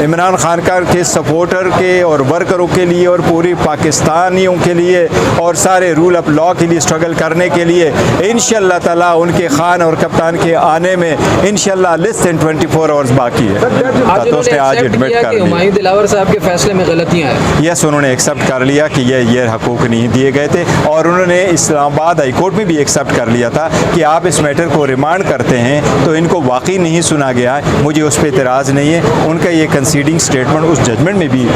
इमरान खान के सपोर्टर के और वर्करों के लिए और पूरी पाकिस्तानियों के लिए और सारे रूल ऑफ लॉ के लिए स्ट्रगल करने के लिए इंशाअल्लाह ताला उनके खान और कप्तान के आने में इंशाअल्लाह लेस देन 24 आवर्स बाकी है। तो उसने आज एडमिट कर लिया हुमायूं दिलावर साहब के फैसले में गलतियाँ हैं। यस, उन्होंने एक्सेप्ट कर लिया कि ये हकूक़ नहीं दिए गए थे और उन्होंने इस्लामाबाद हाई कोर्ट में भी एक्सेप्ट कर लिया था कि आप इस मैटर को रिमांड करते हैं तो इनको वाकई नहीं सुना गया है, मुझे उस पर एतराज़ नहीं है। उनका ये कंसीडिंग स्टेटमेंट उस जजमेंट में भी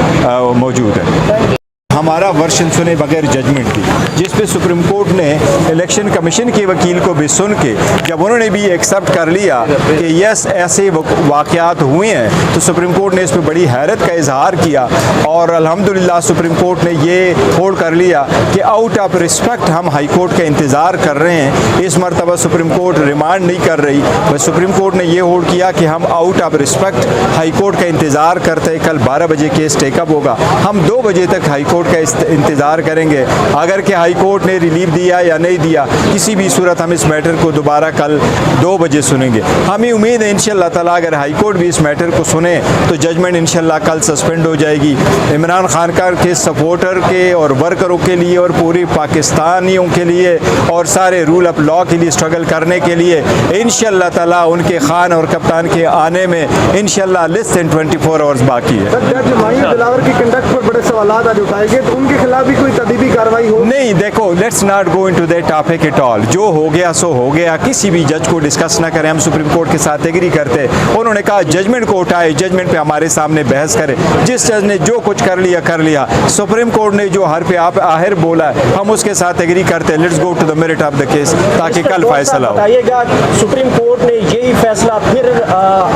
मौजूद है। हमारा वर्शन सुने बगैर जजमेंट दी, जिस पे सुप्रीम कोर्ट ने इलेक्शन कमीशन के वकील को भी सुन के जब उन्होंने भी एक्सेप्ट कर लिया कि यस ऐसे वाक़यात हुए हैं तो सुप्रीम कोर्ट ने इस पर बड़ी हैरत का इजहार किया और अल्हम्दुलिल्लाह सुप्रीम कोर्ट ने ये होल्ड कर लिया कि आउट ऑफ रिस्पेक्ट हम हाई कोर्ट का इंतज़ार कर रहे हैं। इस मरतबा सुप्रीम कोर्ट रिमांड नहीं कर रही, बस सुप्रीम कोर्ट ने ये होल्ड किया कि हम out of respect high court का इंतज़ार करते हैं। कल 12 बजे केस टेकअप होगा, हम 2 बजे तक हाई कोर्ट का इंतज़ार करेंगे। अगर कि हाई कोर्ट ने रिलीफ दिया या नहीं दिया, किसी भी सूरत हम इस मैटर को दोबारा कल 2 बजे सुनेंगे। हमें उम्मीद है इंशाअल्लाह ताला अगर हाई कोर्ट भी इस मैटर को सुने तो जजमेंट इंशाअल्लाह कल सस्पेंड हो जाएगी। इमरान खान के सपोर्टर के और वर्करों के लिए और पूरी पाकिस्तानियों के लिए और सारे रूल ऑफ लॉ के लिए स्ट्रगल करने के लिए इंशाअल्लाह ताला उनके खान और कप्तान के आने में इंशाअल्लाह लेस देन 24 आवर्स बाकी है। जज हुमायूं दिलावर की कंडक्ट पर बड़े सवाल आज उठाएंगे तो उनके खिलाफ भी कोई तदीबी कार्रवाई हो? नहीं, देखो let's not go into that topic at all. जो हो गया सो हो गया, किसी भी जज को डिस्कस ना करें। हम सुप्रीम कोर्ट के साथ एग्री करते हैं। उन्होंने कहा जजमेंट को उठाए, जजमेंट पे हमारे सामने बहस करे। जिस जज ने जो कुछ कर लिया। सुप्रीम कोर्ट ने जो हर पे आप आहिर बोला है हम उसके साथ एग्री करते हैं। Let's go to the merit of the case ताकि कल फैसला हो। बताइएगा, सुप्रीम कोर्ट ने यही फैसला फिर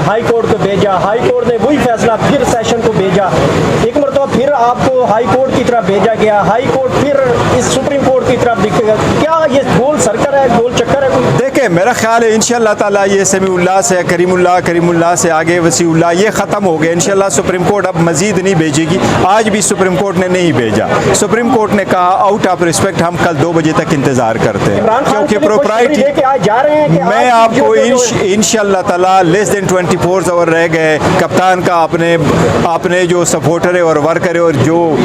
हाई कोर्ट को भेजा, हाई कोर्ट ने वही फैसला फिर सेशन को भेजा, एक मरतबा फिर आपको हाई कोर्ट की तरफ भेजा गया, हाई कोर्ट फिर इस सुप्रीम कोर्ट की तरफ दिखेगा। क्या ये गोल सर्कल है, गोल चक्कर है? देखिए मेरा ख्याल है इंशाअल्लाह ताला ये समीउल्लाह से करीमुल्लाह से आगे वसीउल्लाह ये ख़त्म हो गया। इंशाअल्लाह सुप्रीम कोर्ट अब मजीद नहीं भेजेगी। आज भी सुप्रीम कोर्ट ने नहीं भेजा। सुप्रीम कोर्ट ने कहा आउट ऑफ रिस्पेक्ट हम कल 2 बजे तक इंतजार करते हैं क्योंकि प्रोप्राइटी मैं आपको इंशाअल्लाह ताला लेस देन 24 आवर रह गए। कप्तान का अपने जो सपोर्टर है और वर्कर है और जो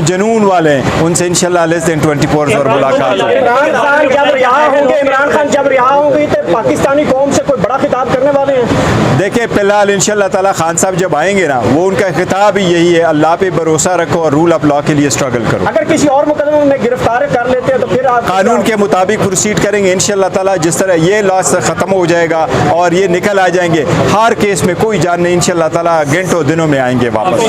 जनून वाले हैं उनसे इंशाअल्लाह लेस देन 24 आवर मुलाकात होगी। इमरान खान जब रिहा होंगे तो पाकिस्तानी कौम से कोई बड़ा खिताब करने वाले हैं? देखिए फिलहाल इंशाअल्लाह ताला खान साहब जब आएंगे ना वो उनका खिताब ही यही है, अल्लाह पे भरोसा रखो और रूल ऑफ लॉ के लिए स्ट्रगल करो। अगर किसी और मुकदमे में गिरफ्तार कर लेते हैं तो फिर आप कानून के मुताबिक प्रोसीड करेंगे इंशाअल्लाह ताला। जिस तरह ये लॉस खत्म हो जाएगा और ये निकल आ जाएंगे, हर केस में कोई जान नहीं, इंशाअल्लाह ताला घंटों दिनों में आएंगे वापस।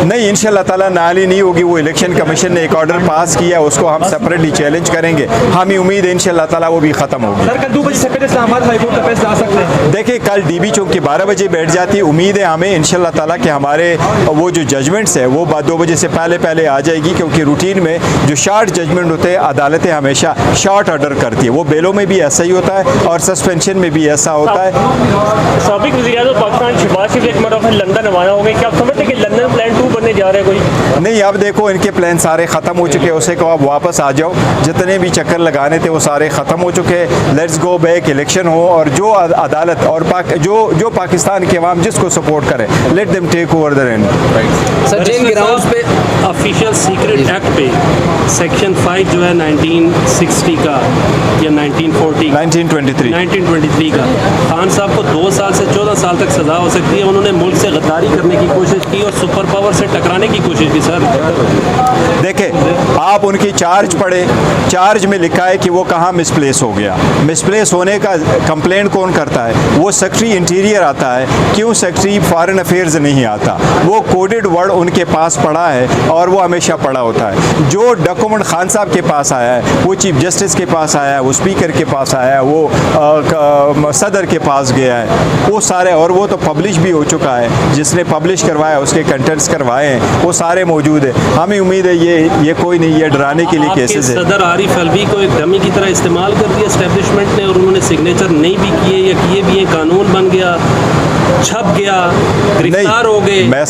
नहीं, इंशाअल्लाह ताला नाली नहीं होगी। वो इलेक्शन कमीशन ने एक ऑर्डर पास किया, उसको हम सेपरेटली चैलेंज करेंगे। हमें उम्मीद है इंशाअल्लाह ताला वो भी खत्म होगी। सर, कल 2 बजे से पहले इस्लामाबाद हाई कोर्ट का फैसला आ सकता है? देखिए कल डीबी चौक 12 बजे बैठ जाती है। उम्मीद है हमें इंशाअल्लाह ताला कि हमारे वो जो जजमेंट्स है वो 2 बजे से पहले आ जाएगी क्योंकि रूटीन में जो शॉर्ट जजमेंट होते हैं अदालतें हमेशा शॉर्ट ऑर्डर करती है। वो बेलों में भी ऐसा ही होता है और सस्पेंशन में भी ऐसा होता है। साबिक वज़ीर-ए-आज़म पाकिस्तान शहबाज शरीफ एक मरतबा लंदन रवाना हो गए, क्या आप समझते हैं कि लंदन प्लान 2 बनने जा रहे हैं कोई? नहीं, अब देखो इनके प्लान सारे ख़त्म हो चुके हैं। उसे कहो आप वापस आ जाओ, जितने भी चक्कर लगाने थे वो सारे ख़त्म हो चुके हैं। लेट्स गो बैक, इलेक्शन हो और जो अदालत और जो पाकिस्तान के अवाम जिसको सपोर्ट करे let them take over the reign. Sir जिन ग्राउंड्स पे ऑफिशियल सीक्रेट एक्ट पे सेक्शन 5 जो है 1960 का या 1923 का, खान साहब को 2 साल से 14 साल तक सज़ा हो सकती है। उन्होंने मुल्क से गद्दारी करने की कोशिश की और सुपर पावर से टकराने की कोशिश की। सर देखे आप उनकी चार्ज पढ़े, चार्ज में लिखा है कि वो कहाँ मिसप्लेस हो गया। मिसप्लेस होने का कंप्लेंट कौन करता है? वो सेक्रेटरी इंटीरियर आता है। क्यों सेक्रेटरी फॉरेन अफेयर्स नहीं आता? वो कोडेड वर्ड उनके पास पड़ा है और वो हमेशा पड़ा होता है। जो डॉक्यूमेंट खान साहब के पास आया है वो चीफ जस्टिस के पास आया है, वो स्पीकर के पास आया है, वो सदर के पास गया है, वो सारे, और वो तो पब्लिश भी हो चुका है। जिसने पब्लिश करवाया उसके कंटेंट्स करवाए हैं वो सारे मौजूद है। हमें उम्मीद है ये कोई नहीं, ये डराने के लिए केसेस है। सदर आरिफ अलवी को एक डमी की तरह इस्तेमाल कर दिया एस्टेब्लिशमेंट ने और उन्होंने सिग्नेचर नहीं भी किए या किए भी हैं, कानून बन गया। छप गया, गिरफ्तार हो गए? मैं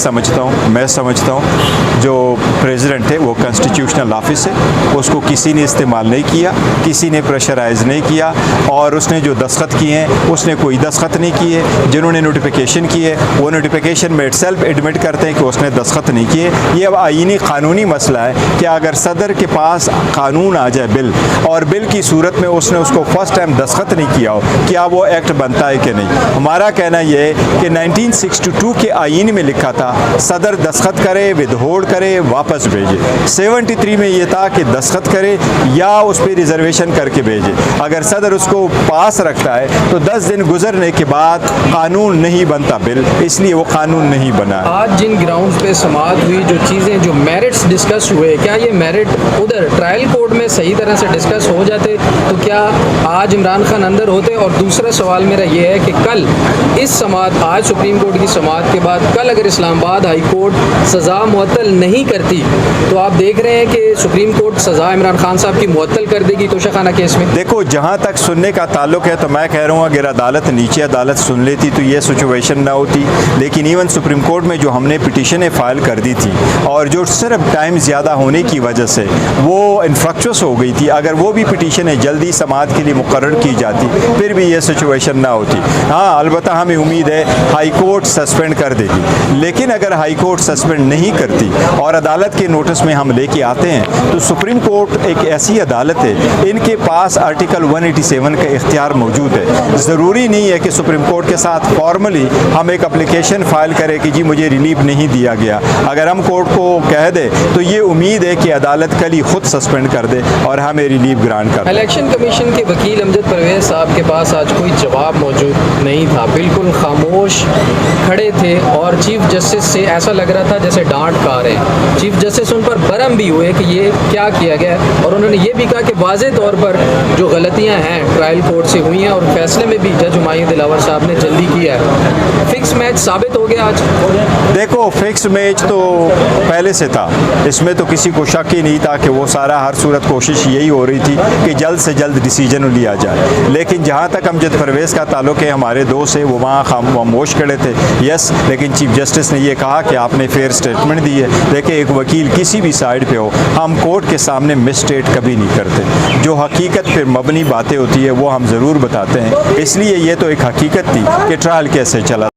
समझता हूँ जो प्रेसिडेंट है वो कॉन्स्टिट्यूशनल ऑफिस है, उसको किसी ने इस्तेमाल नहीं किया, किसी ने प्रेशराइज नहीं किया, और उसने जो दस्तखत किए हैं उसने कोई दस्तखत नहीं किए। जिन्होंने नोटिफिकेशन किए वो नोटिफिकेशन में इटसेल्फ एडमिट करते हैं कि उसने दस्तखत नहीं किए। ये अब आईनी कानूनी मसला है कि अगर सदर के पास कानून आ जाए बिल, और बिल की सूरत में उसने उसको फर्स्ट टाइम दस्तखत नहीं किया हो, क्या वो एक्ट बनता है कि नहीं। हमारा कहना यह है कि 1962 के आईन में लिखा था सदर दस्तखत करे, विदहोल्ड करे, वापस भेजे। 73 में ये था कि दस्तखत करे या उस पर रिजर्वेशन करके भेजे। अगर सदर उसको पास रखता है तो 10 दिन गुजरने के बाद कानून नहीं बनता बिल, इसलिए वो कानून नहीं बना। आज जिन ग्राउंड्स पे समाअत हुई, जो चीज़ें, जो मेरिट्स डिस्कस हुए, क्या ये मेरिट उधर ट्रायल कोर्ट में सही तरह से डिस्कस हो जाते तो क्या आज इमरान खान अंदर होते? और दूसरा सवाल मेरा ये है कि कल इस समाअत, आज सुप्रीम कोर्ट की समाअत के बाद कल अगर इस्लामाबाद हाई कोर्ट सज़ा मुअत्तल नहीं करती तो आप देख रहे हैं कि सुप्रीम कोर्ट सज़ा इमरान खान साहब की मुअत्तल कर देगी तोशाखाना केस में। देखो, जहाँ तक सुनने का ताल्लुक है तो मैं कह रहा हूँ अगर अदालत नीचे अदालत सुन लेती तो ये सिचुएशन ना होती। लेकिन इवन सुप्रीम कोर्ट में जो हमने पिटीशनें फाइल कर दी थी और जो सिर्फ टाइम ज़्यादा होने की वजह से वो इन्फ्रक्चुअस हो गई थी, अगर वो भी पिटीशनें जल्दी समाअत के लिए मुकर्रर की जाती फिर भी ये सिचुएशन ना होती। हाँ, अलबत्ता हमें उम्मीद है हाई कोर्ट सस्पेंड कर देगी, लेकिन अगर हाई कोर्ट सस्पेंड नहीं करती और अदालत के नोटिस में हम लेके आते हैं तो सुप्रीम कोर्ट एक ऐसी अदालत है, इनके पास आर्टिकल 187 का इख्तियार मौजूद है। ज़रूरी नहीं है कि सुप्रीम कोर्ट के साथ फॉर्मली हम एक एप्लीकेशन फाइल करें कि जी मुझे रिलीफ नहीं दिया गया। अगर हम कोर्ट को कह दे तो ये उम्मीद है कि अदालत कल ही खुद सस्पेंड कर दे और हमें रिलीफ ग्रांट कर दे। इलेक्शन कमीशन के वकील अमजद परवेज़ साहब के पास आज कोई जवाब मौजूद नहीं था, बिल्कुल खामोश खड़े थे और चीफ जस्टिस से ऐसा लग रहा था जैसे डांट खा रहे हैं। चीफ जस्टिस उन पर बरम भी हुए कि ये क्या किया गया, और उन्होंने ये भी कहा कि वाज़े तौर पर जो गलतियां हैं ट्रायल कोर्ट से हुई हैं और फैसले में भी जज हुमायूं दिलावर साहब ने जल्दी किया है। फिक्स मैच साबित हो गया आज। देखो, फिक्स मैच तो पहले से था, इसमें तो किसी को शक ही नहीं था कि वो सारा हर सूरत कोशिश यही हो रही थी कि जल्द से जल्द डिसीजन लिया जाए। लेकिन जहाँ तक अमजद परवेज़ का ताल्लुक है, हमारे दोस्त है वो वहाँ खामोश खड़े थे, यस, लेकिन चीफ जस्टिस ने ये कहा कि आपने फेयर स्टेटमेंट दी है। देखिए, एक वकील किसी भी साइड पे हो, हम कोर्ट के सामने मिसस्टेट कभी नहीं करते। जो हकीकत पे मबनी बातें होती है वो हम ज़रूर बताते हैं, इसलिए ये तो एक हकीकत थी कि ट्रायल कैसे चला।